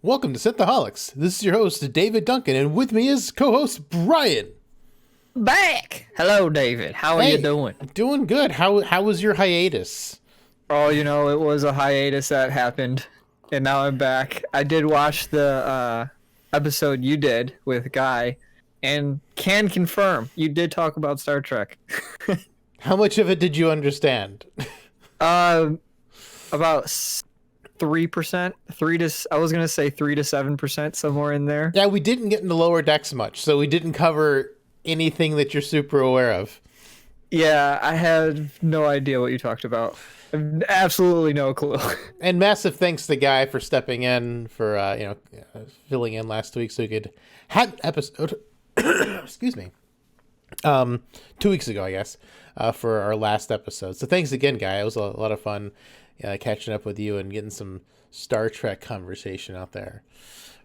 Welcome to Synthaholics. This is your host, David Duncan, and with me is co-host Brian. Back! Hello, David. How are you doing? Doing good. How was your hiatus? Oh, it was a hiatus that happened, and now I'm back. I did watch the episode you did with Guy, and can confirm you did talk about Star Trek. How much of it did you understand? About 3%, I was gonna say 3 to 7%, somewhere in there. Yeah, we didn't get into Lower Decks much, so we didn't cover anything that you're super aware of. Yeah, I had no idea what you talked about. Absolutely no clue. And massive thanks to Guy for stepping in for filling in last week so we could have episode. Excuse me. 2 weeks ago, I guess, for our last episode. So thanks again, Guy. It was a lot of fun catching up with you and getting some Star Trek conversation out there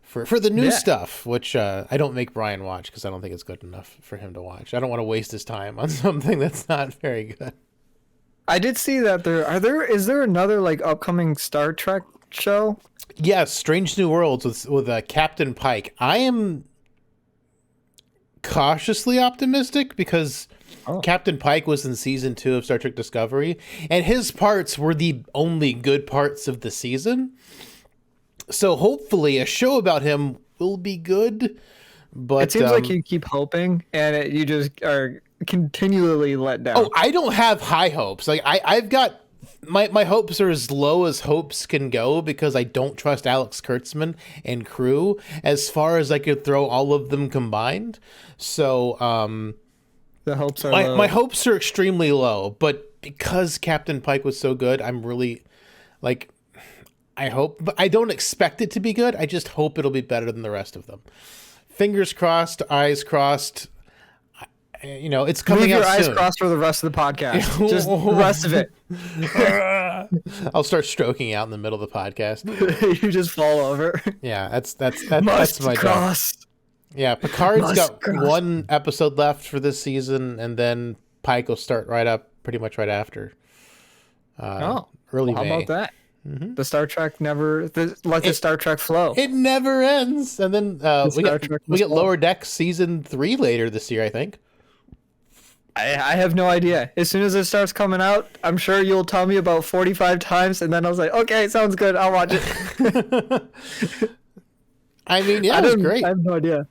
for the new stuff, which I don't make Brian watch because I don't think it's good enough for him to watch. I don't want to waste his time on something that's not very good. I did see that is there another upcoming Star Trek show? Yes, Strange New Worlds with Captain Pike. I am cautiously optimistic because Captain Pike was in season 2 of Star Trek Discovery, and his parts were the only good parts of the season. So hopefully a show about him will be good. But it seems like you keep hoping, and you just are continually let down. Oh, I don't have high hopes. I've got my hopes are as low as hopes can go because I don't trust Alex Kurtzman and crew as far as I could throw all of them combined. So the hopes are low. My hopes are extremely low, but because Captain Pike was so good, I'm really I hope, but I don't expect it to be good. I just hope it'll be better than the rest of them. Fingers crossed, eyes crossed. It's coming out soon. Leave your eyes crossed for the rest of the podcast. Just the rest of it. I'll start stroking out in the middle of the podcast. You just fall over. Yeah, that's my job. Yeah, Picard's got one episode left for this season, and then Pike will start pretty much right after. Early May. How about that? Mm-hmm. The Star Trek the Star Trek flow. It never ends. And then we get Lower Decks season 3 later this year, I think. I have no idea. As soon as it starts coming out, I'm sure you'll tell me about 45 times, and then I was like, okay, sounds good. I'll watch it. I mean, yeah, it was great. I have no idea.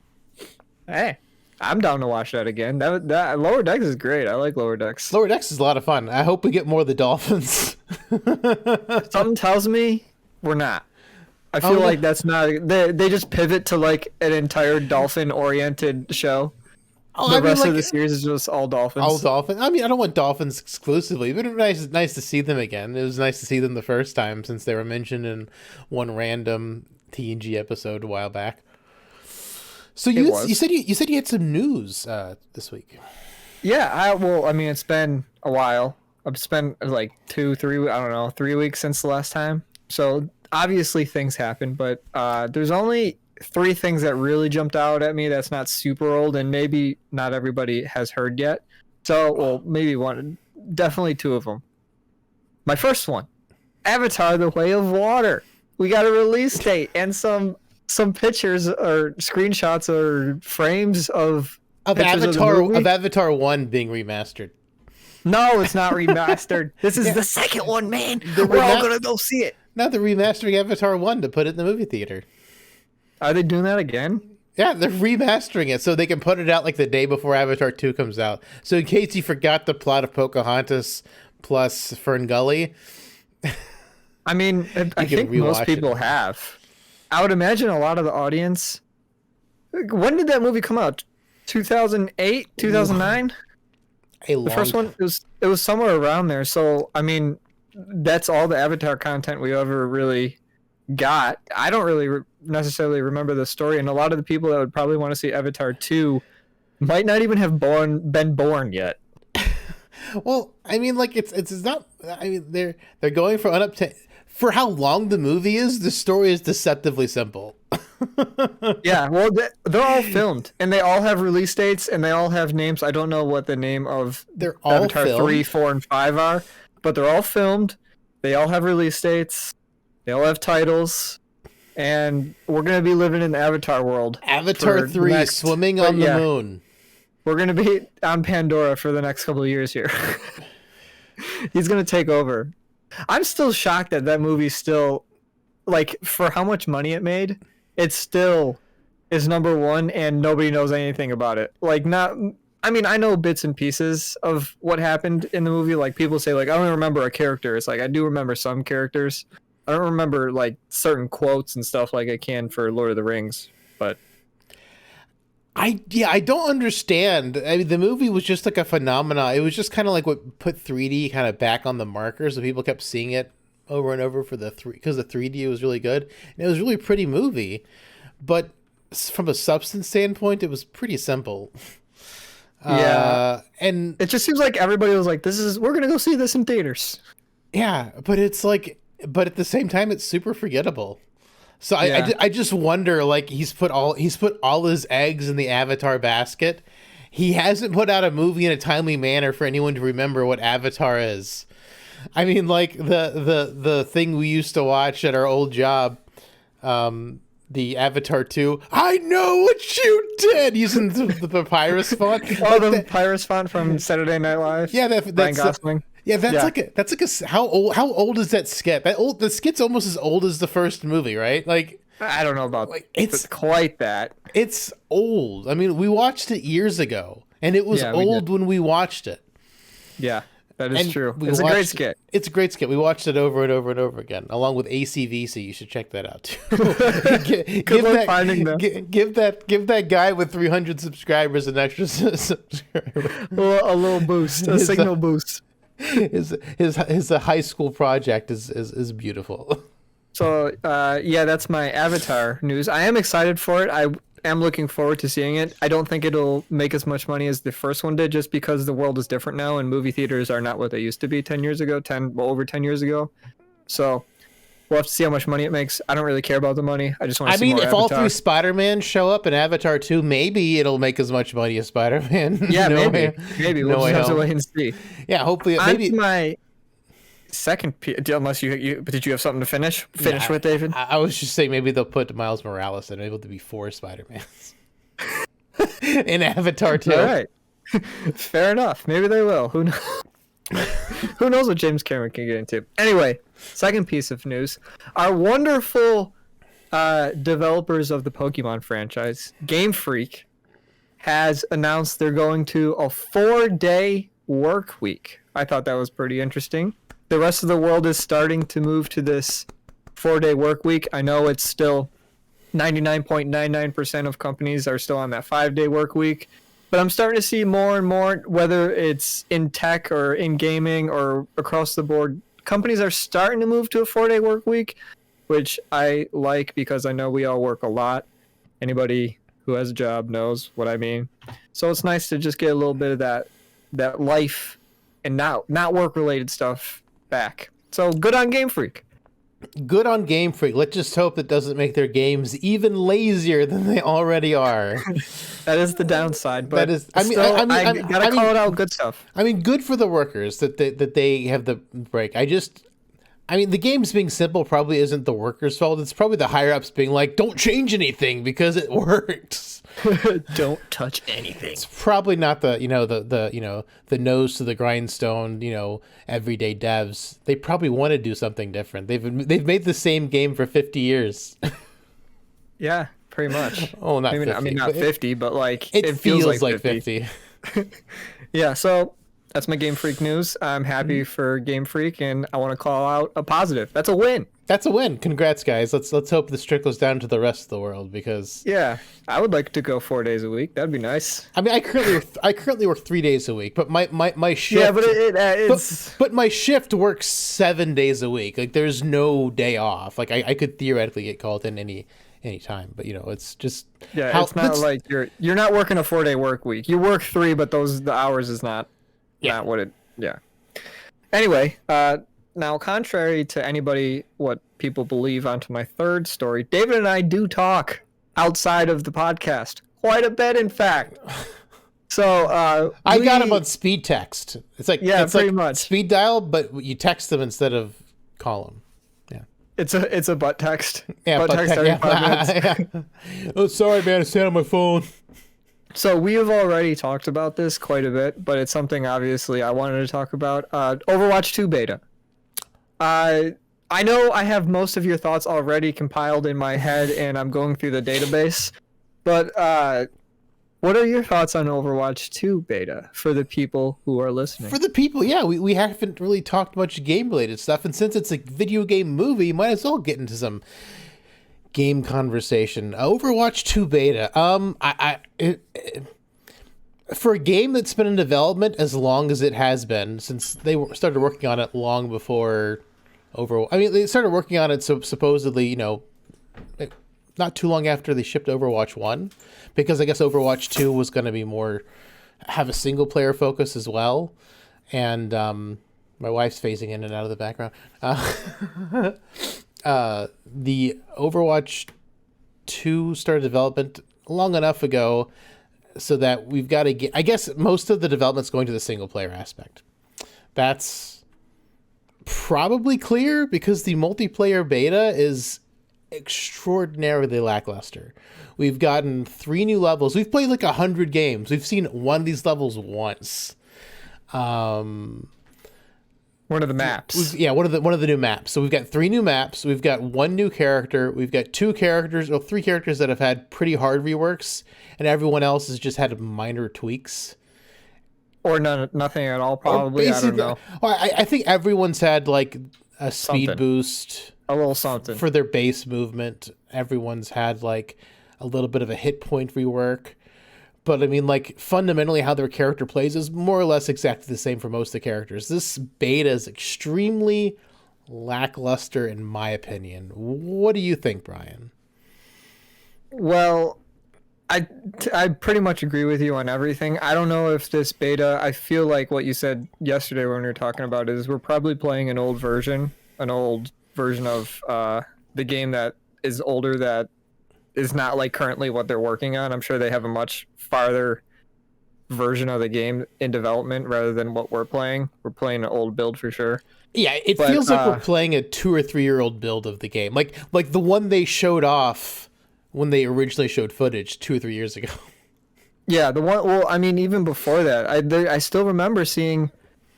Hey, I'm down to watch that again. That Lower Decks is great. I like Lower Decks. Lower Decks is a lot of fun. I hope we get more of the dolphins. Something tells me we're not. I feel like that's not. They just pivot to an entire dolphin-oriented show. The rest of the series is just all dolphins. All dolphins. I mean, I don't want dolphins exclusively, but it's nice to see them again. It was nice to see them the first time since they were mentioned in one random TNG episode a while back. So you said you had some news this week. Yeah, it's been a while. I've spent 3 weeks since the last time. So obviously things happen, but there's only 3 things that really jumped out at me that's not super old and maybe not everybody has heard yet. So, maybe one, definitely 2 of them. My first one, Avatar: The Way of Water. We got a release date and some pictures or screenshots or frames of Avatar 1 being remastered. No, it's not remastered. This is the second one, man. We're all going to go see it. Now they're remastering Avatar 1 to put it in the movie theater. Are they doing that again? Yeah, they're remastering it so they can put it out the day before Avatar 2 comes out. So in case you forgot the plot of Pocahontas plus Fern Gully. I mean, I think most people have. I would imagine a lot of the audience. When did that movie come out? 2008, 2009? The first one, it was somewhere around there. So, I mean, that's all the Avatar content we ever really got. I don't really necessarily remember the story, and a lot of the people that would probably want to see Avatar 2 might not even have been born yet. Well, I mean, it's not. I mean, they're going for how long the movie is. The story is deceptively simple. Yeah, well, they're all filmed, and they all have release dates, and they all have names. I don't know what the name of Avatar 3, 4, and 5 are, but they're all filmed. They all have release dates. They all have titles, and we're gonna be living in the Avatar world. Avatar 3, swimming on the moon. We're gonna be on Pandora for the next couple of years here. He's gonna take over. I'm still shocked that movie still, like, for how much money it made, it still is number one and nobody knows anything about it. Like, I mean, I know bits and pieces of what happened in the movie. Like, people say, like, I don't remember a character. It's like, I do remember some characters. I don't remember, like, certain quotes and stuff like I can for Lord of the Rings, but... I don't understand. I mean, the movie was just like a phenomenon. It was just kind of like what put 3D kind of back on the markers, and people kept seeing it over and over because the 3D was really good. And it was a really pretty movie, but from a substance standpoint, it was pretty simple. Yeah, and it just seems like everybody was like, we're gonna go see this in theaters. Yeah, but it's like, but at the same time, it's super forgettable. So I just wonder, like, he's put all his eggs in the Avatar basket. He hasn't put out a movie in a timely manner for anyone to remember what Avatar is. I mean, like, the thing we used to watch at our old job, the Avatar 2, I know what you did, using the papyrus font. Oh, like the papyrus font from Saturday Night Live. Yeah, that's Ryan Gosling. Yeah, that's like a how old is that skit? The skit's almost as old as the first movie, right? Like, I don't know about, like, it's quite that. It's old. I mean, we watched it years ago, and it was old when we watched it. Yeah, that is true. It's a great skit. It's a great skit. We watched it over and over and over again, along with ACVC. You should check that out too. Give that guy with 300 subscribers an extra subscriber. A little boost, a signal boost. His high school project is beautiful. So that's my Avatar news. I am excited for it. I am looking forward to seeing it. I don't think it'll make as much money as the first one did, just because the world is different now and movie theaters are not what they used to be over 10 years ago. So we'll have to see how much money it makes. I don't really care about the money. I just want to see more if Avatar. all three Spider-Man show up in Avatar 2, maybe it'll make as much money as Spider-Man. Yeah, maybe. We'll just have to wait and see. Yeah, hopefully. Maybe my second, unless did you have something to finish with, David? I was just saying maybe they'll put Miles Morales and able to be 4 Spider-Mans in Avatar 2. All right. Fair enough. Maybe they will. Who knows? Who knows what James Cameron can get into? Anyway, second piece of news. Our wonderful developers of the Pokemon franchise, Game Freak, has announced they're going to a 4-day work week. I thought that was pretty interesting. The rest of the world is starting to move to this 4-day work week. I know it's still 99.99% of companies are still on that 5-day work week. But I'm starting to see more and more, whether it's in tech or in gaming or across the board, companies are starting to move to a 4-day work week, which I like because I know we all work a lot. Anybody who has a job knows what I mean. So it's nice to just get a little bit of that life and not work-related stuff back. So good on Game Freak. Good on Game Freak. Let's just hope that doesn't make their games even lazier than they already are. That is the downside, but that is. I gotta call it out. Good stuff. I mean, good for the workers that they have the break. The games being simple probably isn't the workers' fault. It's probably the higher ups being like, "Don't change anything because it works." Don't touch anything. It's probably not the nose to the grindstone, everyday devs. They probably want to do something different. They've made the same game for 50 years. Yeah, pretty much. Oh, not 50. I mean, not 50, but like it feels like 50. Yeah, so that's my Game Freak news. I'm happy for Game Freak, and I want to call out a positive. That's a win. That's a win. Congrats, guys. Let's hope this trickles down to the rest of the world, because I would like to go 4 days a week. That'd be nice. I mean, I currently work 3 days a week, but my shift. Yeah, but it's but my shift works 7 days a week. Like, there's no day off. Like, I could theoretically get called in any time, but it's just it's not like you're not working a 4-day work week. You work 3, but the hours is not what it. Yeah. Anyway, now, contrary to what people believe, onto my third story, David and I do talk outside of the podcast quite a bit, in fact. So I got him on speed text. It's like pretty much speed dial, but you text them instead of call them. It's a butt text. Yeah, butt text every 5 minutes. Yeah. Oh, sorry, man. I stayed on my phone. So we have already talked about this quite a bit, but it's something obviously I wanted to talk about. Overwatch 2 beta. I know I have most of your thoughts already compiled in my head, and I'm going through the database. But what are your thoughts on Overwatch 2 beta for the people who are listening? For the people, yeah, we haven't really talked much game-related stuff, and since it's a video game movie, might as well get into some game conversation. Overwatch 2 beta. For a game that's been in development as long as it has been, since they started working on it long before Overwatch. I mean, they started working on it supposedly, not too long after they shipped Overwatch 1, because I guess Overwatch 2 was going to be have a single player focus as well. And my wife's phasing in and out of the background. The Overwatch 2 started development long enough ago so that we've got to get, I guess most of the development's going to the single player aspect. That's probably clear because the multiplayer beta is extraordinarily lackluster. We've gotten 3 new levels. We've played like 100 games. We've seen one of these levels once. One of the maps. One of the new maps. So we've got 3 new maps. We've got 1 new character. We've got 3 characters that have had pretty hard reworks, and everyone else has just had minor tweaks. Or nothing at all, probably. I don't know. Well, I think everyone's had like a speed boost. A little something. For their base movement. Everyone's had like a little bit of a hit point rework. But I mean, like, fundamentally how their character plays is more or less exactly the same for most of the characters. This beta is extremely lackluster, in my opinion. What do you think, Brian? Well, I pretty much agree with you on everything. I don't know if this beta, I feel like what you said yesterday when we were talking about it is we're probably playing an old version of the game that is older, that is not like currently what they're working on. I'm sure they have a much farther version of the game in development rather than what we're playing. We're playing an old build for sure. Yeah, it feels like we're playing a 2 or 3 year old build of the game. Like the one they showed off when they originally showed footage 2 or 3 years ago. Yeah, the one. Well, I mean, even before that, I still remember seeing.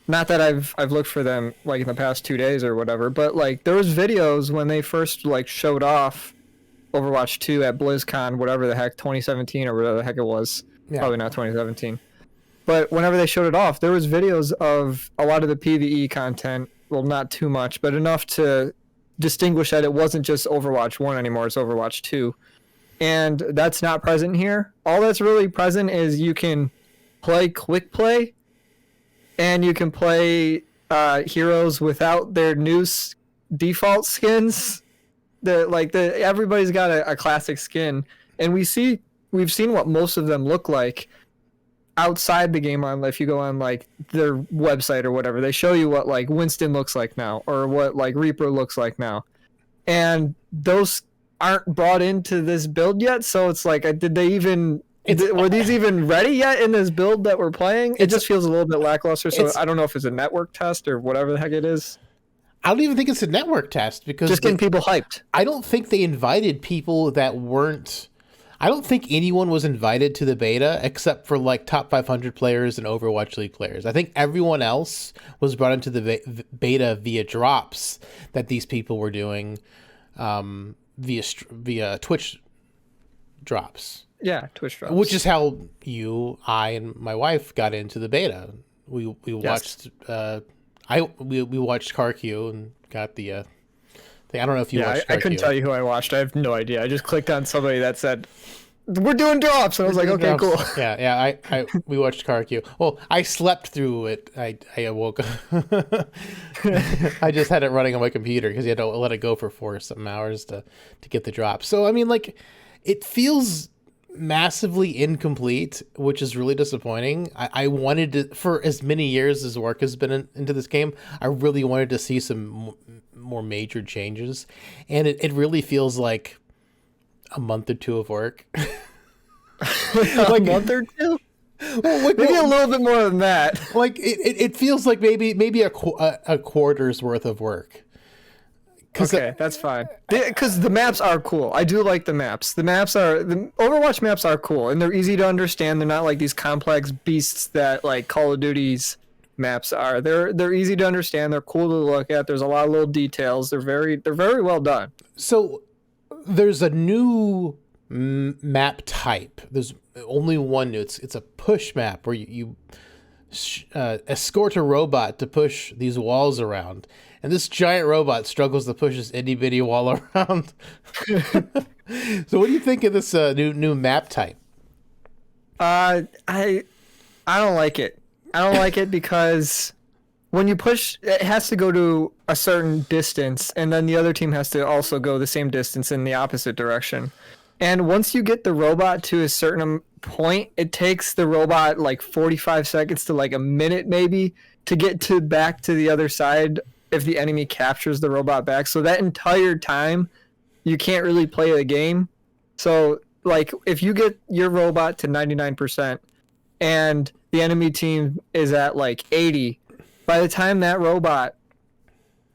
Not that I've looked for them like in the past 2 days or whatever, but like there was videos when they first like showed off Overwatch 2 at BlizzCon, whatever the heck, 2017 or whatever the heck it was. Yeah. Probably not 2017. But whenever they showed it off, there was videos of a lot of the PvE content. Well, not too much, but enough to distinguish that it wasn't just Overwatch 1 anymore, it's Overwatch 2. And that's not present here. All that's really present is you can play quick play, and you can play heroes without their new default skins. Everybody's got a classic skin, and we've seen what most of them look like outside the game. If you go on like their website or whatever, they show you what like Winston looks like now, or what like Reaper looks like now, and those aren't brought into this build yet. So it's like, were these even ready yet in this build that we're playing? It just feels a little bit lackluster. So I don't know if it's a network test or whatever the heck it is. I don't even think it's a network test because just getting people hyped. I don't think they invited people that weren't. I don't think anyone was invited to the beta except for like top 500 players and Overwatch League players. I think everyone else was brought into the beta via drops that these people were doing via Twitch drops. Yeah, Twitch drops. Which is how I, and my wife got into the beta. We watched. We watched CarQ and got the thing. I don't know if you watched CarQ. I couldn't tell you who I watched. I have no idea. I just clicked on somebody that said, "We're doing drops," and I was like, "Okay, cool." Yeah. We watched CarQ. Well, I slept through it. I woke up. I just had it running on my computer because you had to let it go for 4 something hours to get the drop. So I mean, like, it feels massively incomplete, which is really disappointing. I wanted to, for as many years as work has been into this game, I really wanted to see some more major changes, and it really feels like a month or 2 of work. Like a month or 2? Well, maybe a little bit more than that. Like it feels like maybe a quarter's worth of work, Okay, that's fine. Because the maps are cool. I do like the maps. The Overwatch maps are cool, and they're easy to understand. They're not like these complex beasts that like Call of Duty's maps are. They're easy to understand. They're cool to look at. There's a lot of little details. They're very well done. So there's a new map type. There's only one new. It's a push map where you escort a robot to push these walls around. And this giant robot struggles to push this itty bitty wall around. So what do you think of this new map type? I don't like it. I don't like it because when you push, it has to go to a certain distance, and then the other team has to also go the same distance in the opposite direction. And once you get the robot to a certain point, it takes the robot like 45 seconds to like a minute maybe to get back to the other side if the enemy captures the robot back. So that entire time, you can't really play the game. So like if you get your robot to 99% and the enemy team is at like 80, by the time that robot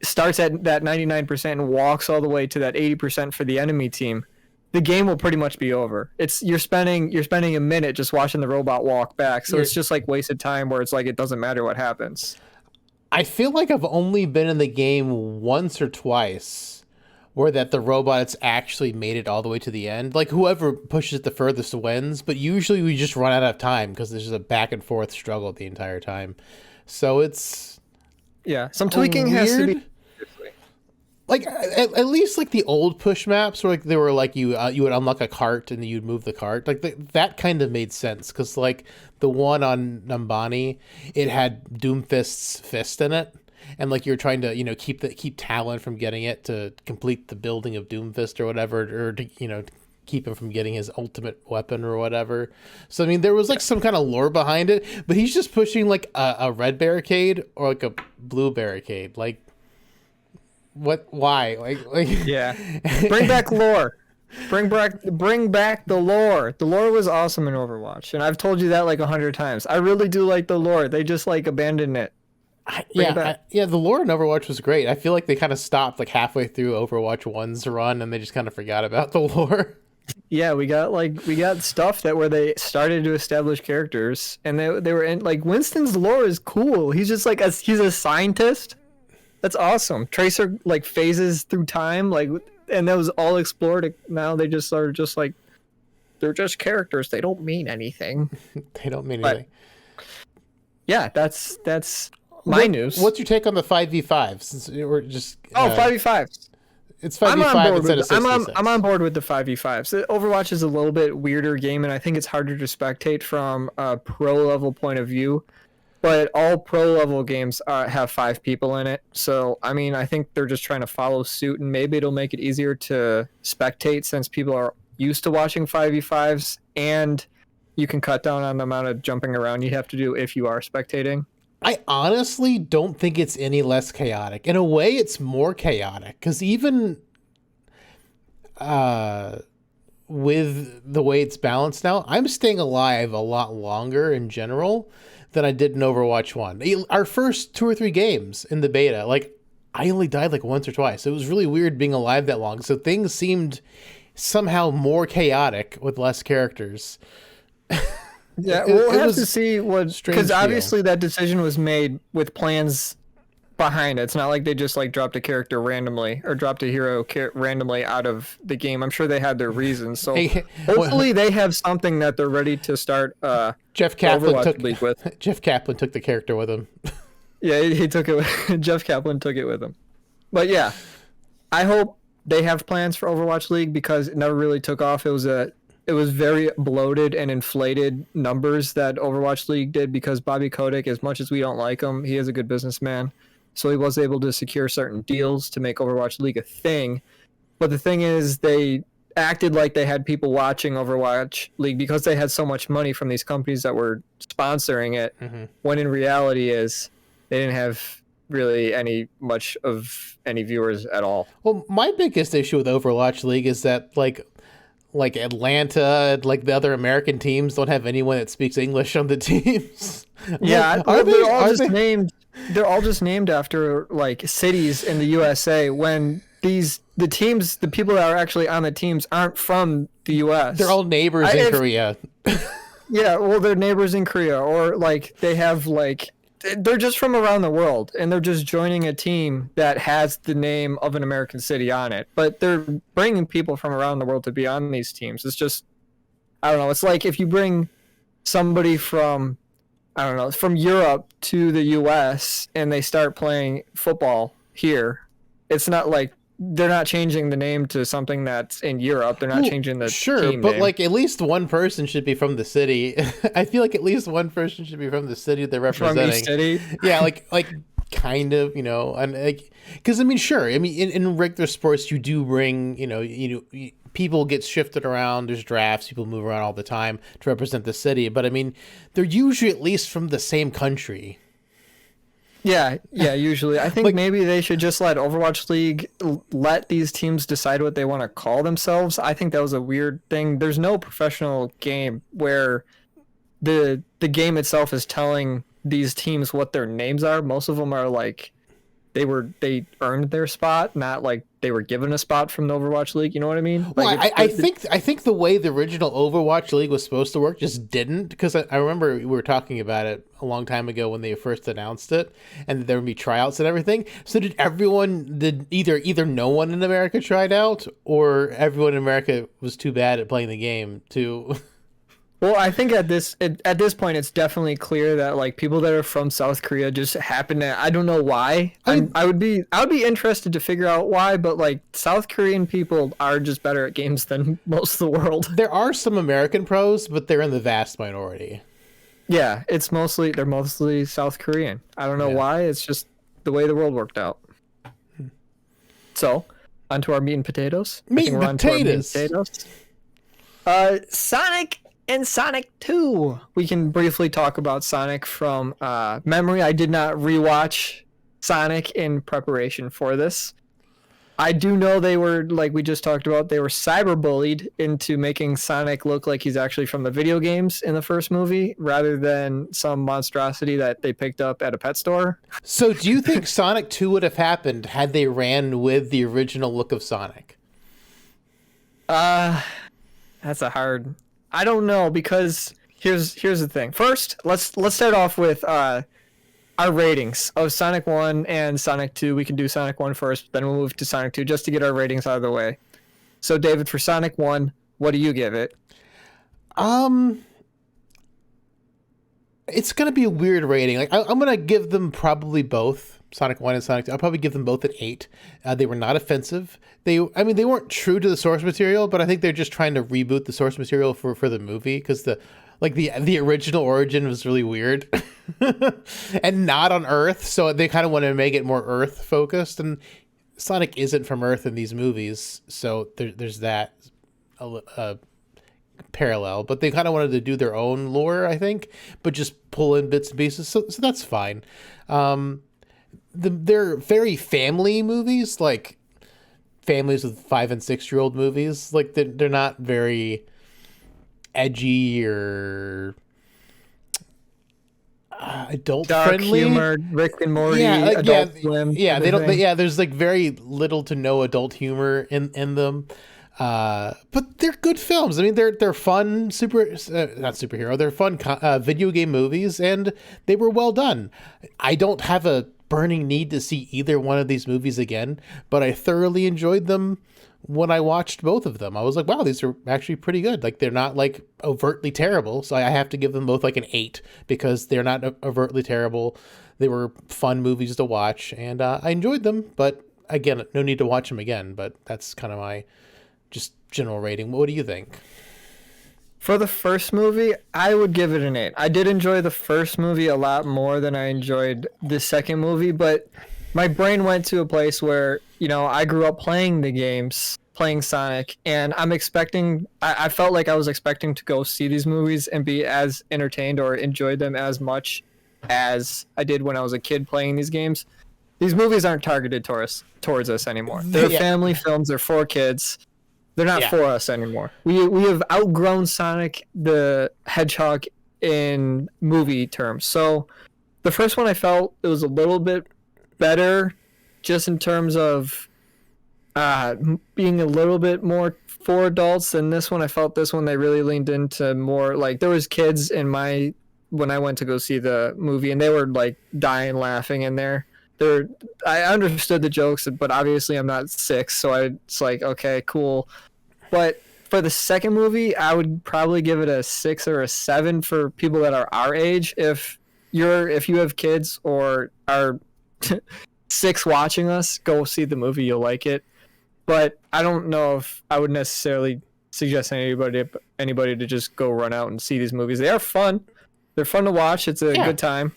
starts at that 99% and walks all the way to that 80% for the enemy team, the game will pretty much be over. You're spending a minute just watching the robot walk back. So it's just like wasted time where it's like it doesn't matter what happens. I feel like I've only been in the game once or twice where that the robots actually made it all the way to the end. Like whoever pushes it the furthest wins, but usually we just run out of time because there's just a back and forth struggle the entire time. So it's some tweaking has to be like at least like the old push maps where like they were like you would unlock a cart and you'd move the cart, like that kind of made sense because like the one on Numbani, it had Doomfist's fist in it, and like you're trying to keep Talon from getting it to complete the building of Doomfist or whatever, or to keep him from getting his ultimate weapon or whatever. So I mean there was like some kind of lore behind it, but he's just pushing like a red barricade or like a blue barricade, like. What? Why? Like? Yeah. Bring back lore. Bring back the lore. The lore was awesome in Overwatch, and I've told you that like 100 times. I really do like the lore. They just like abandoned it. The lore in Overwatch was great. I feel like they kind of stopped like halfway through Overwatch 1's run, and they just kind of forgot about the lore. Yeah, we got stuff where they started to establish characters, and they were in like Winston's lore is cool. He's just like he's a scientist. That's awesome. Tracer like phases through time, like, and that was all explored. Now they just are just like they're just characters. They don't mean anything. They don't mean anything. Yeah, that's my news. What's your take on the 5v5? Since we're just 5v5s. It's 5v5 instead of 66. I'm on board with the 5v5s. Overwatch is a little bit weirder game, and I think it's harder to spectate from a pro level point of view. But all pro level games have 5 people in it. So, I mean, I think they're just trying to follow suit, and maybe it'll make it easier to spectate since people are used to watching 5v5s, and you can cut down on the amount of jumping around you have to do if you are spectating. I honestly don't think it's any less chaotic. In a way, it's more chaotic because even with the way it's balanced now, I'm staying alive a lot longer in general than I did in Overwatch 1. Our first 2 or 3 games in the beta, like, I only died like once or twice. It was really weird being alive that long. So things seemed somehow more chaotic with less characters. Yeah, we'll have to see what... Because obviously that decision was made with plans behind it. It's not like they just like dropped a character randomly or dropped a hero randomly out of the game. I'm sure they had their reasons. So hopefully they have something that they're ready to start Jeff Kaplan Overwatch League with. Jeff Kaplan took the character with him. Yeah, he took it. Jeff Kaplan took it with him. But yeah, I hope they have plans for Overwatch League because it never really took off. It was very bloated and inflated numbers that Overwatch League did because Bobby Kotick, as much as we don't like him, he is a good businessman. So he was able to secure certain deals to make Overwatch League a thing. But the thing is, they acted like they had people watching Overwatch League because they had so much money from these companies that were sponsoring it, when in reality is they didn't have really any viewers at all. Well, my biggest issue with Overwatch League is that like Atlanta, like the other American teams don't have anyone that speaks English on the teams. Yeah, they're all just named after like cities in the USA when the teams, the people that are actually on the teams aren't from the U.S. They're all neighbors in Korea. Yeah, well, they're neighbors in Korea, or like they have like they're just from around the world, and they're just joining a team that has the name of an American city on it. But they're bringing people from around the world to be on these teams. It's just, I don't know. It's like if you bring somebody from, I don't know, from Europe to the U.S. and they start playing football here. It's not like they're not changing the name to something that's in Europe. They're not changing the team but name. like at least one person should be from the city. I feel like at least one person should be from the city they're representing. From each city. Yeah, like kind of, you know, and like because I mean, sure, I mean in regular sports you do bring, people get shifted around. There's drafts. People move around all the time to represent the city. But I mean, they're usually at least from the same country. Yeah, usually. I think maybe they should just let Overwatch League let these teams decide what they want to call themselves. I think that was a weird thing. There's no professional game where the game itself is telling these teams what their names are. Most of them are like they earned their spot, not like they were given a spot from the Overwatch League. You know what I mean? Well, Like I think the way the original Overwatch League was supposed to work just didn't, because I remember we were talking about it a long time ago when they first announced it, and there would be tryouts and everything. So did either no one in America tried out, or everyone in America was too bad at playing the game to? Well, I think at this point, it's definitely clear that like people that are from South Korea just happen to. I don't know why. I would be interested to figure out why, but like South Korean people are just better at games than most of the world. There are some American pros, but they're in the vast minority. Yeah, they're mostly South Korean. I don't know why. It's just the way the world worked out. So, onto our meat and potatoes. Meat and potatoes. Sonic and Sonic 2. We can briefly talk about Sonic from memory. I did not rewatch Sonic in preparation for this. I do know they were, like we just talked about, they were cyberbullied into making Sonic look like he's actually from the video games in the first movie, rather than some monstrosity that they picked up at a pet store. So do you think Sonic 2 would have happened had they ran with the original look of Sonic? That's a hard... I don't know, because here's the thing. First, let's start off with our ratings of Sonic 1 and Sonic 2. We can do Sonic 1 first, then we'll move to Sonic 2 just to get our ratings out of the way. So, David, for Sonic 1, what do you give it? It's going to be a weird rating. Like I'm going to give them probably both, Sonic 1 and Sonic 2. I'll probably give them both an 8. They were not offensive. They weren't true to the source material, but I think they're just trying to reboot the source material for the movie, because the original origin was really weird and not on Earth, so they kind of want to make it more Earth focused, and Sonic isn't from Earth in these movies, so there's that parallel. But they kind of wanted to do their own lore, I think, but just pull in bits and pieces, so that's fine. They're very family movies, like families with 5 and 6 year old movies. Like they're not very edgy or adult Dark friendly. humor, Rick and Morty, Adult Swim. Yeah, they don't. There's like very little to no adult humor in them. But they're good films. I mean, they're fun not superhero. They're fun video game movies, and they were well done. I don't have a burning need to see either one of these movies again, but I thoroughly enjoyed them when I watched both of them. I was like, wow, these are actually pretty good. Like, they're not like overtly terrible, so I have to give them both like an 8, because they're not overtly terrible. They were fun movies to watch, and I enjoyed them. But again, no need to watch them again. But that's kind of my just general rating. What do you think? For the first movie, I would give it an 8. I did enjoy the first movie a lot more than I enjoyed the second movie, but my brain went to a place where, I grew up playing the games, playing Sonic, and I felt like I was expecting to go see these movies and be as entertained or enjoy them as much as I did when I was a kid playing these games. These movies aren't targeted towards us anymore. They're family films, they're for kids. They're not for us anymore. We have outgrown Sonic the Hedgehog in movie terms. So the first one, I felt it was a little bit better, just in terms of being a little bit more for adults than this one. I felt this one they really leaned into more like there was kids in my when I went to go see the movie and they were like dying laughing in there. They're I understood the jokes, but obviously I'm not 6, so it's like okay, cool. But for the second movie, I would probably give it a 6 or a 7 for people that are our age. If you have kids or are 6 watching us, go see the movie. You'll like it. But I don't know if I would necessarily suggest anybody to just go run out and see these movies. They are fun. They're fun to watch. It's a good time.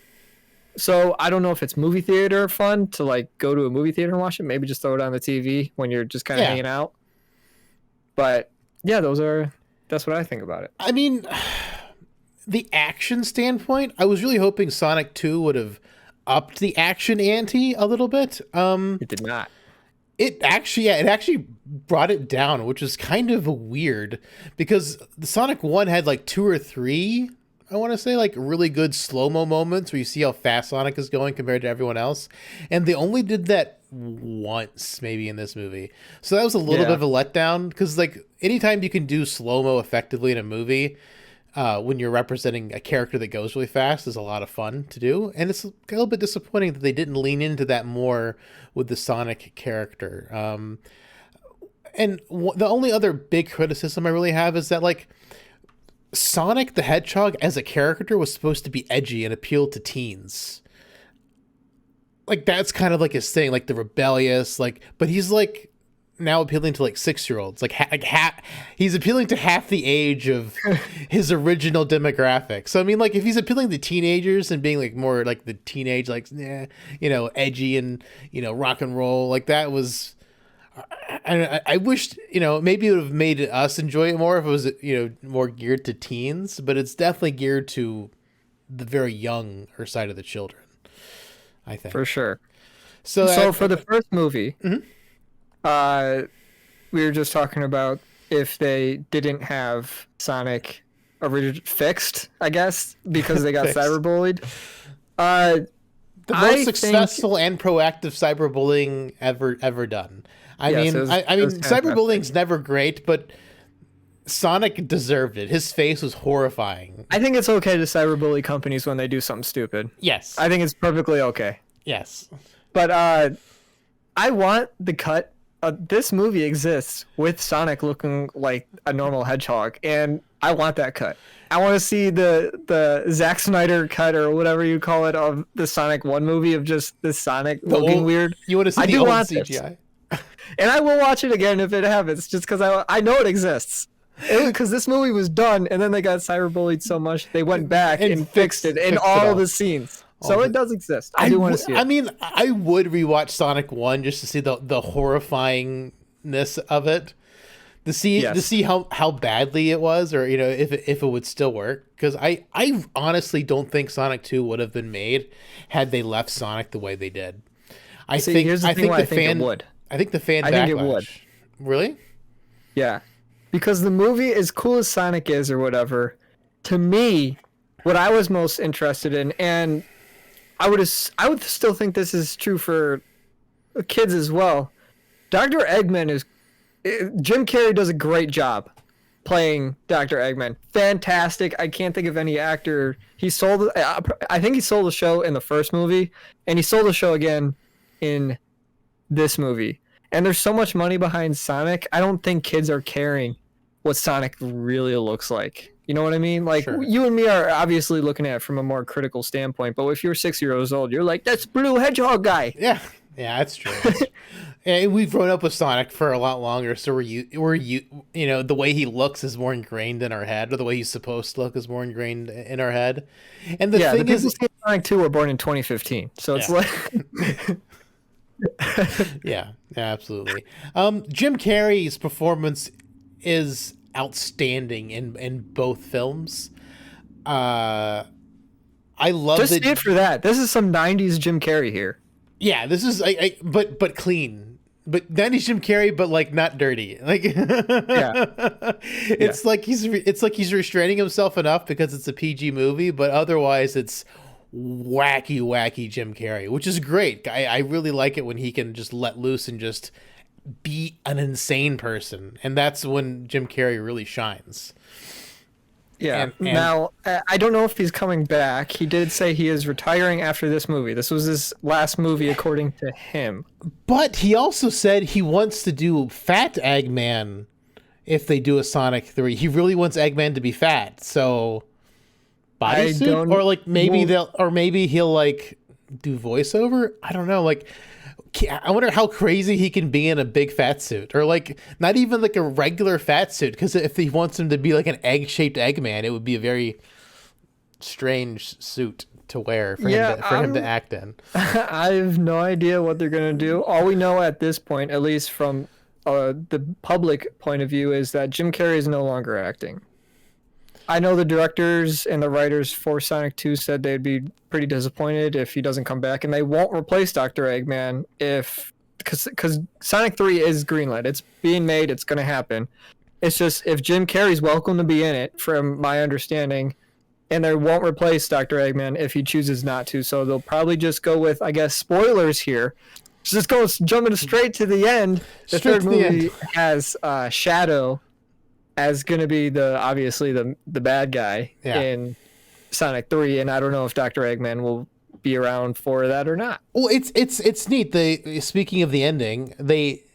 So I don't know if it's movie theater fun to like go to a movie theater and watch it. Maybe just throw it on the TV when you're just kind of hanging out. But yeah, that's what I think about it. I mean, the action standpoint, I was really hoping Sonic 2 would have upped the action ante a little bit. It did not. It actually brought it down, which is kind of weird because the Sonic 1 had like 2 or 3, I want to say, like really good slow-mo moments where you see how fast Sonic is going compared to everyone else. And they only did that once maybe in this movie. So that was a little bit of a letdown because like anytime you can do slow-mo effectively in a movie, when you're representing a character that goes really fast is a lot of fun to do. And it's a little bit disappointing that they didn't lean into that more with the Sonic character. And the only other big criticism I really have is that like Sonic the Hedgehog as a character was supposed to be edgy and appeal to teens. Like that's kind of like his thing, like the rebellious, like, but he's like now appealing to like 6-year-olds, like he's appealing to half the age of his original demographic. So I mean, like if he's appealing to teenagers and being like more like the teenage, like edgy and rock and roll, like that was. I wished maybe it would have made us enjoy it more if it was more geared to teens, but it's definitely geared to the very younger side of the children, I think, for sure. So for the first movie. Mm-hmm. We were just talking about if they didn't have Sonic fixed, I guess, because they got cyberbullied. The most successful and proactive cyberbullying ever done. I mean, cyberbullying's never great, but Sonic deserved it. His face was horrifying. I think it's okay to cyberbully companies when they do something stupid. Yes. I think it's perfectly okay. Yes. But I want the cut. This movie exists with Sonic looking like a normal hedgehog, and I want that cut. I want to see the Zack Snyder cut or whatever you call it of the Sonic 1 movie of just the Sonic looking weird. You want to see the old CGI? And I will watch it again if it happens, just because I know it exists. Because this movie was done, and then they got cyberbullied so much, they went back and fixed it in all the scenes. So it does exist. I do want to see it. I mean, I would rewatch Sonic 1 just to see the horrifyingness of it. To see how badly it was, or if it would still work. Because I honestly don't think Sonic 2 would have been made had they left Sonic the way they did. I think it would. I think the fan backlash. It would. Really? Yeah. Because the movie, as cool as Sonic is or whatever, to me, what I was most interested in, and I would still think this is true for kids as well. Dr. Eggman Jim Carrey does a great job playing Dr. Eggman. Fantastic. I can't think of any actor. I think he sold the show in the first movie, and he sold the show again in this movie. And there's so much money behind Sonic, I don't think kids are caring what Sonic really looks like. You know what I mean? Like, sure. You and me are obviously looking at it from a more critical standpoint, but if you're 6 years old, you're like, that's Blue Hedgehog guy. Yeah, that's true. And we've grown up with Sonic for a lot longer, so the way he looks is more ingrained in our head, or the way he's supposed to look is more ingrained in our head. And the thing is, Sonic 2 were born in 2015, so it's like... yeah, absolutely. Jim Carrey's performance is outstanding in both films. I love just it for that. This is some 90s Jim Carrey here. Yeah, this is but clean. But 90s Jim Carrey, but like not dirty. Like it's like he's restraining himself enough because it's a PG movie, but otherwise it's wacky Jim Carrey, which is great. I really like it when he can just let loose and just be an insane person, and that's when Jim Carrey really shines. Yeah. Now, I don't know if he's coming back. He did say he is retiring after this movie. This was his last movie, according to him. But he also said he wants to do Fat Eggman if they do a Sonic 3. He really wants Eggman to be fat. So bodysuit, or like maybe maybe he'll like do voiceover. I don't know. Like, I wonder how crazy he can be in a big fat suit, or like not even like a regular fat suit. Because if he wants him to be like an egg-shaped Eggman, it would be a very strange suit to wear for him to act in. I have no idea what they're gonna do. All we know at this point, at least from the public point of view, is that Jim Carrey is no longer acting. I know the directors and the writers for Sonic 2 said they'd be pretty disappointed if he doesn't come back, and they won't replace Dr. Eggman because Sonic 3 is greenlit. It's being made. It's going to happen. It's just if Jim Carrey's welcome to be in it, from my understanding, and they won't replace Dr. Eggman if he chooses not to. So they'll probably just go with, I guess, spoilers here. Just jumping straight to the end. The third movie has Shadow as going to be obviously the bad guy in Sonic 3, and I don't know if Dr. Eggman will be around for that or not. Well, it's neat. Speaking of the ending, they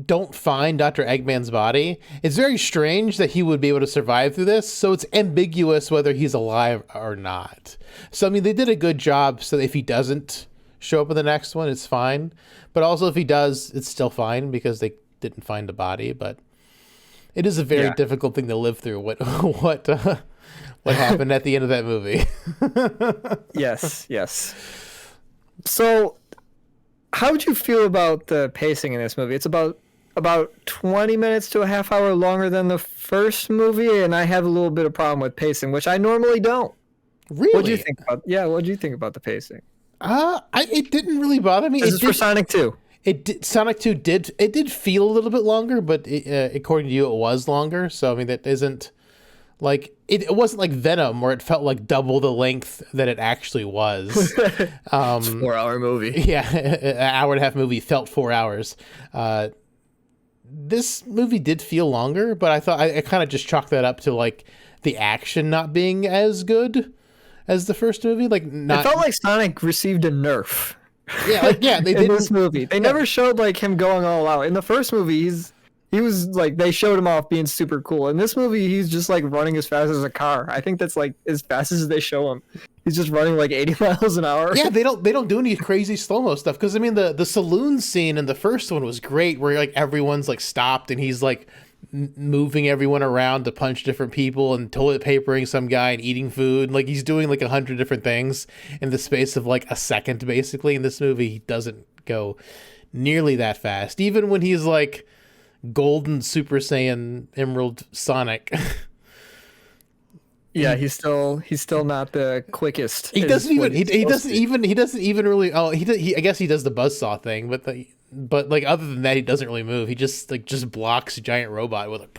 don't find Dr. Eggman's body. It's very strange that he would be able to survive through this, so it's ambiguous whether he's alive or not. So I mean, they did a good job so that if he doesn't show up in the next one, it's fine. But also if he does, it's still fine because they didn't find the body. But it is a very difficult thing to live through. What happened at the end of that movie? Yes. So, how would you feel about the pacing in this movie? It's about 20 minutes to a half hour longer than the first movie, and I have a little bit of problem with pacing, which I normally don't. Really? What do you think about? Yeah, what do you think about the pacing? It didn't really bother me. This is for Sonic 2. Sonic 2 did feel a little bit longer, but according to you, it was longer. So I mean, that isn't like it wasn't like Venom where it felt like double the length that it actually was. It's a 4-hour movie. Yeah, an hour and a half movie felt 4 hours. This movie did feel longer, but I thought I kind of just chalked that up to like the action not being as good as the first movie. Like, it felt like Sonic received a nerf. They did in this movie. They never showed like him going all out. In the first movie, he was like, they showed him off being super cool. In this movie, he's just like running as fast as a car. I think that's like as fast as they show him. He's just running like 80 miles an hour. Yeah, they don't do any crazy slow-mo stuff, because I mean the saloon scene in the first one was great, where like everyone's like stopped and he's like moving everyone around to punch different people and toilet papering some guy and eating food. Like, he's doing like 100 different things in the space of like a second, basically. In this movie, he doesn't go nearly that fast, even when he's like Golden Super Saiyan Emerald Sonic. Yeah, he's still not the quickest. He doesn't even really. Oh, I guess he does the buzzsaw thing, but like other than that, he doesn't really move. He just blocks a giant robot with a.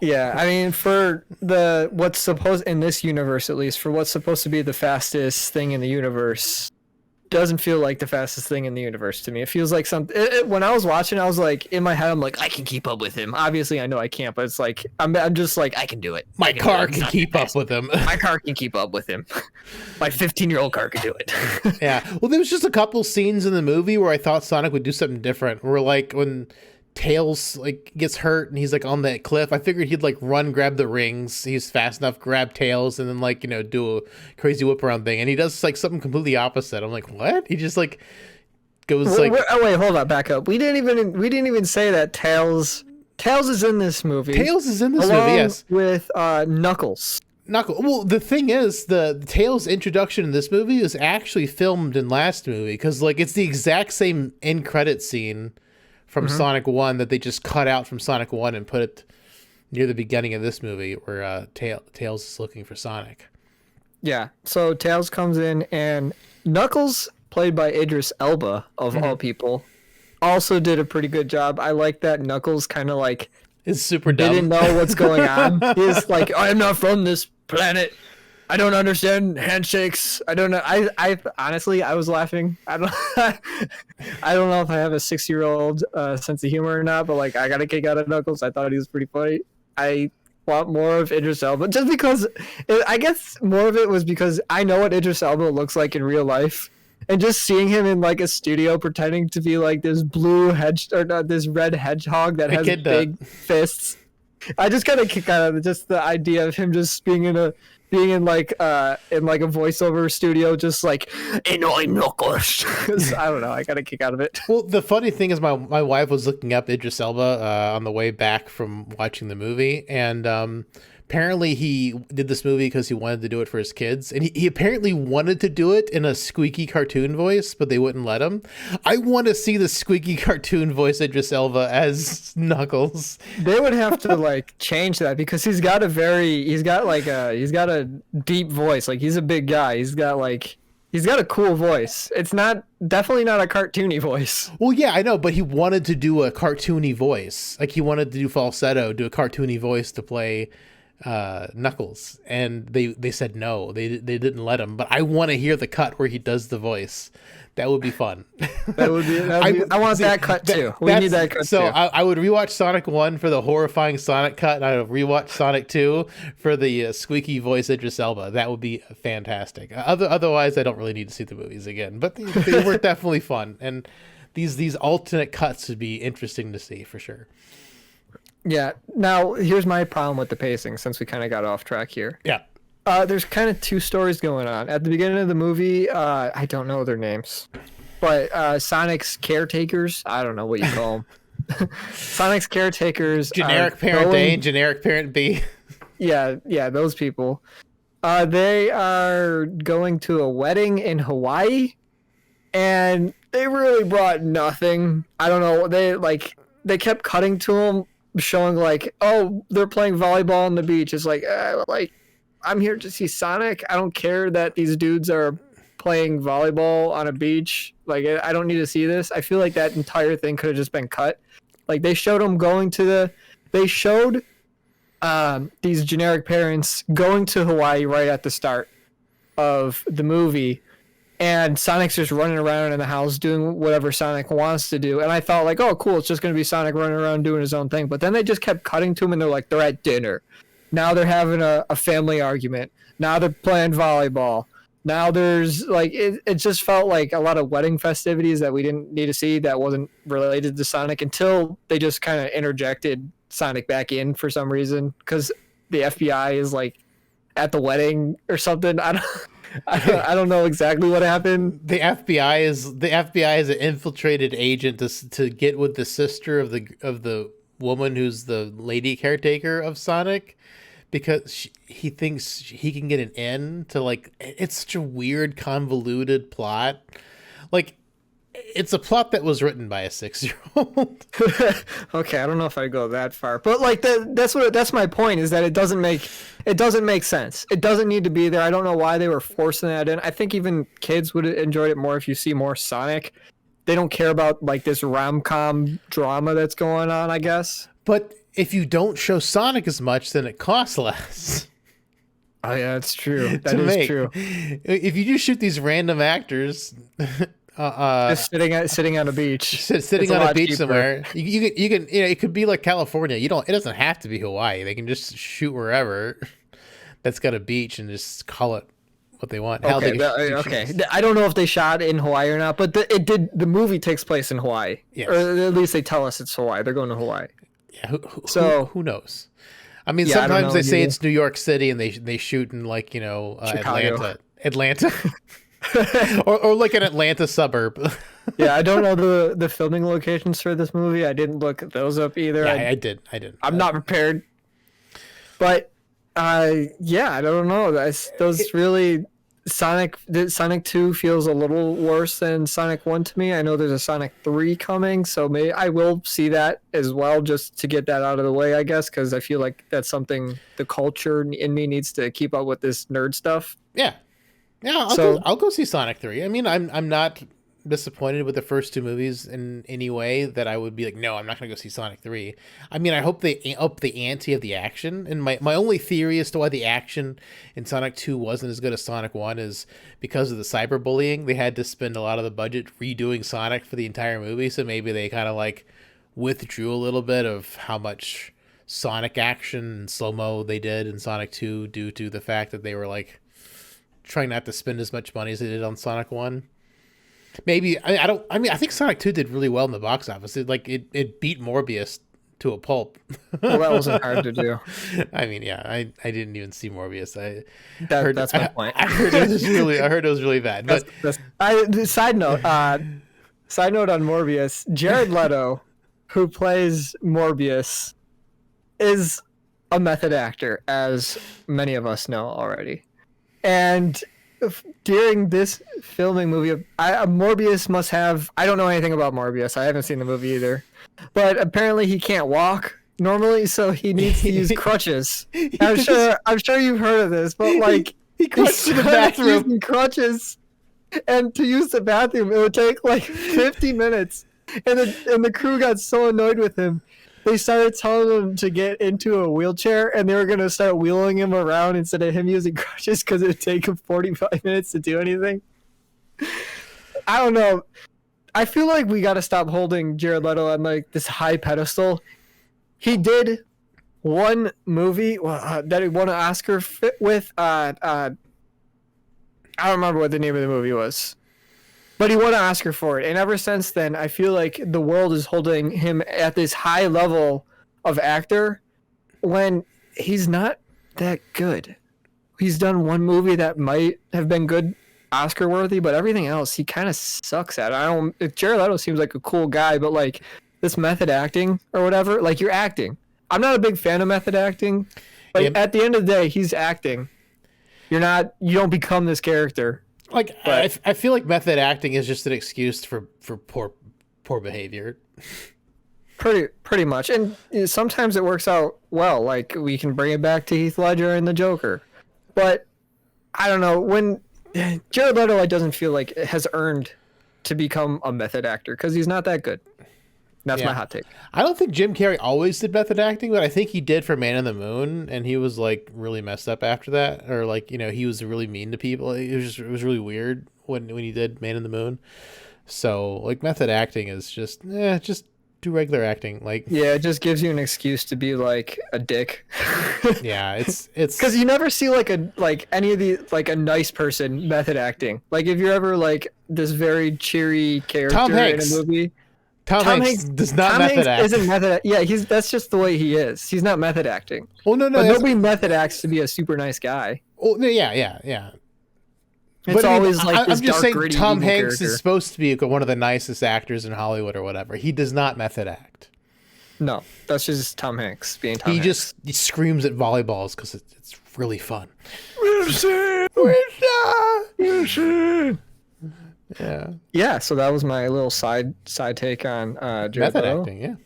Yeah, I mean, for what's supposed in this universe, at least, for what's supposed to be the fastest thing in the universe, doesn't feel like the fastest thing in the universe to me. It feels like when I was watching, I was like, in my head, I'm like, I can keep up with him. Obviously, I know I can't, but it's like I'm just like, I can do it. My car can keep up with him. My car can keep up with him. My 15-year-old car can do it. Yeah. Well, there was just a couple scenes in the movie where I thought Sonic would do something different. Where like when Tails like gets hurt and he's like on that cliff, I figured he'd like run, grab the rings, he's fast enough, grab Tails, and then like, you know, do a crazy whip around thing, and he does like something completely opposite. I'm like, what? He just like goes like, oh wait, hold on, back up. We didn't even say that Tails is in this movie. Tails is in this movie, yes, with Knuckles. Well, the thing is, the Tails introduction in this movie is actually filmed in last movie, because like it's the exact same end credit scene from Sonic 1 that they just cut out from Sonic 1 and put it near the beginning of this movie, where Tails is looking for Sonic. Yeah, so Tails comes in, and Knuckles, played by Idris Elba, of all people, also did a pretty good job. I like that Knuckles kind of like is super dumb. Didn't know what's going on. He's like, I'm not from this planet. I don't understand handshakes. I don't know. I honestly, I was laughing. I don't, I don't know if I have a 6-year-old sense of humor or not, but like, I got a kick out of Knuckles. I thought he was pretty funny. I want more of Idris Elba, just because. I guess more of it was because I know what Idris Elba looks like in real life, and just seeing him in like a studio pretending to be like this this red hedgehog that has big fists. I just got a kick out of it, just the idea of him just being in like a voiceover studio, just like annoying Knuckles. I don't know. I got a kick out of it. Well, the funny thing is, my wife was looking up Idris Elba on the way back from watching the movie, and apparently he did this movie because he wanted to do it for his kids, and he apparently wanted to do it in a squeaky cartoon voice, but they wouldn't let him. I want to see the squeaky cartoon voice Idris Elba as Knuckles. They would have to like change that, because he's got a deep voice. Like, he's a big guy. He's got a cool voice. It's definitely not a cartoony voice. Well, yeah, I know, but he wanted to do a cartoony voice. Like, he wanted to do falsetto, do a cartoony voice to play Knuckles, and they said no. They didn't let him. But I want to hear the cut where he does the voice. That would be fun. I want that cut too. We need that cut too. So I would rewatch Sonic 1 for the horrifying Sonic cut, and I would rewatch Sonic 2 for the squeaky voice Idris Elba. That would be fantastic. Otherwise, I don't really need to see the movies again. But they were definitely fun, and these alternate cuts would be interesting to see for sure. Yeah. Now, here's my problem with the pacing, since we kind of got off track here. Yeah. There's kind of two stories going on. At the beginning of the movie, I don't know their names, but Sonic's caretakers, I don't know what you call them. Sonic's caretakers. Generic parent A and generic parent B. Yeah, those people. They are going to a wedding in Hawaii, and they really brought nothing. I don't know. They kept cutting to them, showing like, oh, they're playing volleyball on the beach. It's like I'm here to see Sonic. I don't care that these dudes are playing volleyball on a beach. Like, I don't need to see this. I feel like that entire thing could have just been cut. Like, they showed them these generic parents going to Hawaii right at the start of the movie, and Sonic's just running around in the house doing whatever Sonic wants to do. And I thought, like, oh, cool, it's just going to be Sonic running around doing his own thing. But then they just kept cutting to him, and they're like, they're at dinner. Now they're having a family argument. Now they're playing volleyball. Now there's, like, it just felt like a lot of wedding festivities that we didn't need to see that wasn't related to Sonic, until they just kind of interjected Sonic back in for some reason, because the FBI is, like, at the wedding or something. I don't know exactly what happened. The FBI is an infiltrated agent to get with the sister of the woman who's the lady caretaker of Sonic, because he thinks he can get an in to, like, it's such a weird, convoluted plot. Like, it's a plot that was written by a 6-year-old. Okay, I don't know if I go that far, but like that's my point, is that it doesn't make sense. It doesn't need to be there. I don't know why they were forcing that in. I think even kids would have enjoyed it more if you see more Sonic. They don't care about, like, this rom-com drama that's going on, I guess. But if you don't show Sonic as much, then it costs less. Oh yeah, that's true. That is true. If you just shoot these random actors, just sitting on a beach, sitting on a beach cheaper somewhere, you can it could be like California. It doesn't have to be Hawaii. They can just shoot wherever that's got a beach and just call it what they want. Okay. I don't know if they shot in Hawaii or not, but the movie takes place in Hawaii. Yes. Or at least they tell us it's Hawaii. They're going to Hawaii. Yeah. Who knows? I mean, sometimes they say it's New York City and they shoot in, like, Atlanta. or like an Atlanta suburb. Yeah, I don't know the filming locations for this movie. I didn't look those up either. Yeah, I did. I'm not prepared. But yeah, I don't know. Those really Sonic 2 feels a little worse than Sonic 1 to me. I know there's a Sonic 3 coming, so maybe I will see that as well, just to get that out of the way, I guess, because I feel like that's something the culture in me needs to keep up with, this nerd stuff. Yeah. Yeah, I'll go see Sonic 3. I mean, I'm not disappointed with the first two movies in any way that I would be like, no, I'm not going to go see Sonic 3. I mean, I hope they up the ante of the action. And my only theory as to why the action in Sonic 2 wasn't as good as Sonic 1 is because of the cyberbullying. They had to spend a lot of the budget redoing Sonic for the entire movie. So maybe they kind of like withdrew a little bit of how much Sonic action and slow-mo they did in Sonic 2 due to the fact that they were like trying not to spend as much money as they did on Sonic 1. Maybe I think Sonic 2 did really well in the box office. It beat Morbius to a pulp. Well, that wasn't hard to do. I mean, yeah, I didn't even see Morbius. That's my point. I heard it was really bad. But side note on Morbius, Jared Leto, who plays Morbius, is a method actor, as many of us know already. And during this filming movie, Morbius must have... I don't know anything about Morbius. I haven't seen the movie either. But apparently he can't walk normally, so he needs to use crutches. I'm sure you've heard of this, but like... he crutched in the bathroom. Using crutches. And to use the bathroom, it would take like 50 minutes. And the crew got so annoyed with him. They started telling him to get into a wheelchair, and they were going to start wheeling him around instead of him using crutches because it would take him 45 minutes to do anything. I don't know. I feel like we got to stop holding Jared Leto on like this high pedestal. He did one movie that he won an Oscar with. I don't remember what the name of the movie was. But he won an Oscar for it. And ever since then, I feel like the world is holding him at this high level of actor when he's not that good. He's done one movie that might have been good, Oscar worthy, but everything else he kind of sucks at. Jared Leto seems like a cool guy, but like this method acting or whatever, like you're acting. I'm not a big fan of method acting. But at the end of the day, he's acting. You don't become this character. Like, I feel like method acting is just an excuse for poor behavior. Pretty much. And sometimes it works out well. Like, we can bring it back to Heath Ledger and the Joker. But, I don't know, when Jared Leto doesn't feel like it has earned to become a method actor, because he's not that good. That's my hot take. I don't think Jim Carrey always did method acting, but I think he did for Man on the Moon, and he was like really messed up after that, or like he was really mean to people. It was really weird when he did Man on the Moon. So like method acting is just do regular acting. Like it just gives you an excuse to be like a dick. Yeah, it's because you never see like any of the like a nice person method acting. Like if you're ever like this very cheery character in a movie. Tom Hanks does not method act. Isn't method. Yeah, that's just the way he is. He's not method acting. Well, no. But nobody method acts to be a super nice guy. Oh, yeah. It's but always like this I'm just dark, saying gritty Tom Hanks character. Is supposed to be one of the nicest actors in Hollywood or whatever. He does not method act. No, that's just Tom Hanks being Tom Hanks. He screams at volleyballs because it's really fun. Wilson. Yeah, so that was my little side take on Jared method Leto. acting,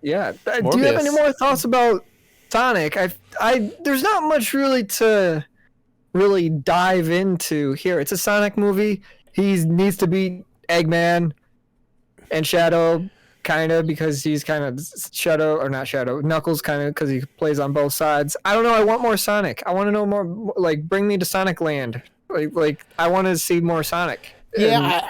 yeah. Do you have any more thoughts about Sonic? There's not much really to dive into here. It's a Sonic movie. He needs to beat Eggman and Shadow, kind of, because he's kind of Knuckles, kind of, because he plays on both sides. I don't know. I want more Sonic. I want to know more. Like, bring me to Sonic Land. Like I want to see more Sonic. Yeah,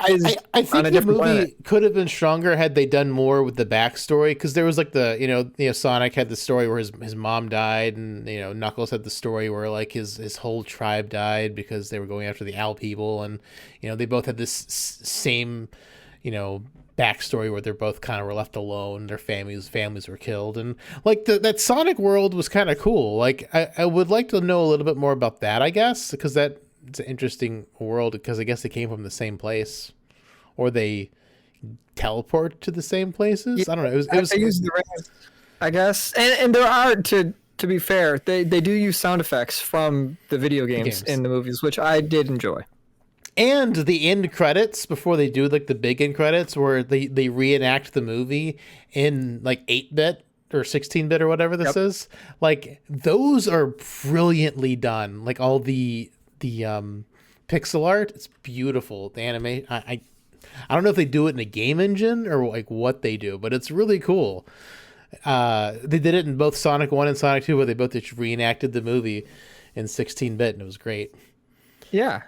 I think the movie could have been stronger had they done more with the backstory, because there was like the Sonic had the story where his mom died, and Knuckles had the story where like his whole tribe died because they were going after the Owl people, and they both had this same backstory where they're both kind of were left alone, their families were killed, and like that Sonic world was kind of cool. Like I would like to know a little bit more about that, I guess, because it's an interesting world, because I guess they came from the same place, or they teleport to the same places. I don't know. They use the rings, I guess. And there are, to be fair, they do use sound effects from the video games in the movies, which I did enjoy. And the end credits, before they do like the big end credits, where they reenact the movie in like 8-bit or 16-bit or whatever this is. Like those are brilliantly done. Like all the pixel art, it's beautiful. The anime, I don't know if they do it in a game engine or like what they do, but it's really cool. They did it in both Sonic 1 and Sonic 2, where they both just reenacted the movie in 16-bit, and it was great. Yeah.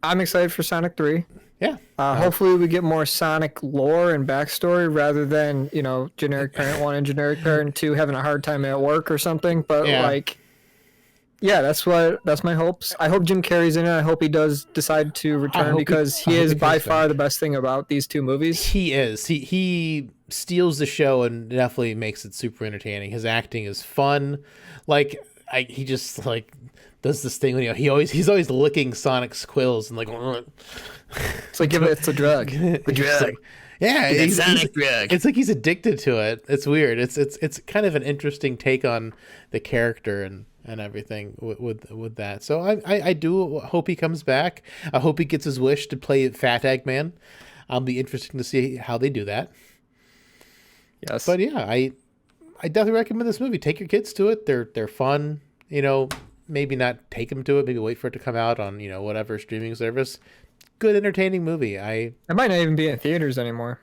I'm excited for Sonic 3. Yeah. Hopefully we get more Sonic lore and backstory rather than, generic parent 1 and generic parent 2 having a hard time at work or something. But that's my hopes. I hope Jim Carrey's in it. I hope he does decide to return because he is by far the best thing about these two movies. He is. He steals the show and definitely makes it super entertaining. His acting is fun. Like he just like does this thing when he's always licking Sonic's quills and like it's like it's a drug. A drug. Like, yeah, it's a Sonic drug. It's like he's addicted to it. It's weird. It's kind of an interesting take on the character and everything with that. So I do hope he comes back. I hope he gets his wish to play Fat Eggman. I'll be interested to see how they do that. Yes. But yeah, I definitely recommend this movie. Take your kids to it. They're fun. Maybe not take them to it. Maybe wait for it to come out on whatever streaming service. Good entertaining movie. It might not even be in theaters anymore.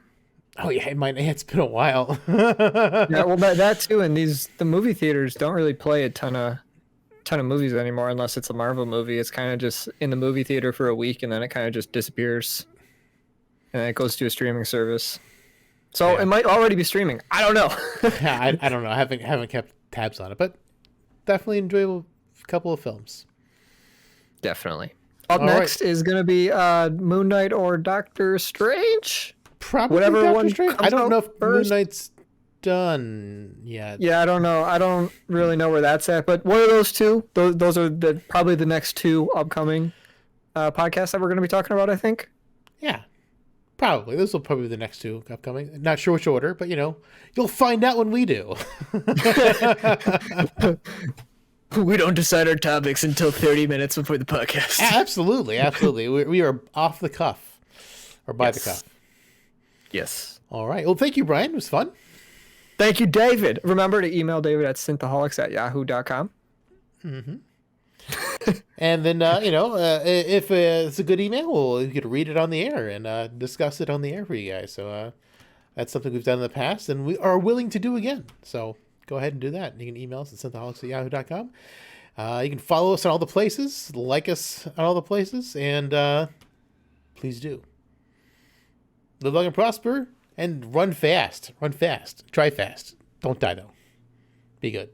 Oh yeah, it might. It's been a while. Yeah, well that too. And the movie theaters don't really play a ton of movies anymore unless it's a Marvel movie. It's kind of just in the movie theater for a week and then it kind of just disappears, and then it goes to a streaming service. So It might already be streaming. I don't know. Yeah, I don't know. I haven't kept tabs on it, but definitely enjoyable couple of films. Definitely. Up next is going to be Moon Knight or Doctor Strange. Probably whatever Doctor one Strange. I don't know if first. Moon Knight's done yet. Yeah, I don't know. I don't really know where that's at. But one of those two, those are probably the next two upcoming podcasts that we're going to be talking about, I think. Yeah, probably. Those will probably be the next two upcoming. Not sure which order, but you'll find out when we do. We don't decide our topics until 30 minutes before the podcast. Absolutely. We are off the cuff. Or by the cuff. Yes. All right. Well, thank you, Brian. It was fun. Thank you, David. Remember to email David at synthaholics@yahoo.com. Mm-hmm. And then, if it's a good email, you could read it on the air and discuss it on the air for you guys. So that's something we've done in the past and we are willing to do again. So go ahead and do that. You can email us at synthaholics@yahoo.com. You can follow us on all the places, like us on all the places, and please do. Live long and prosper, and run fast. Run fast. Try fast. Don't die, though. Be good.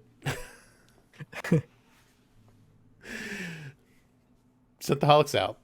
Synthaholics out.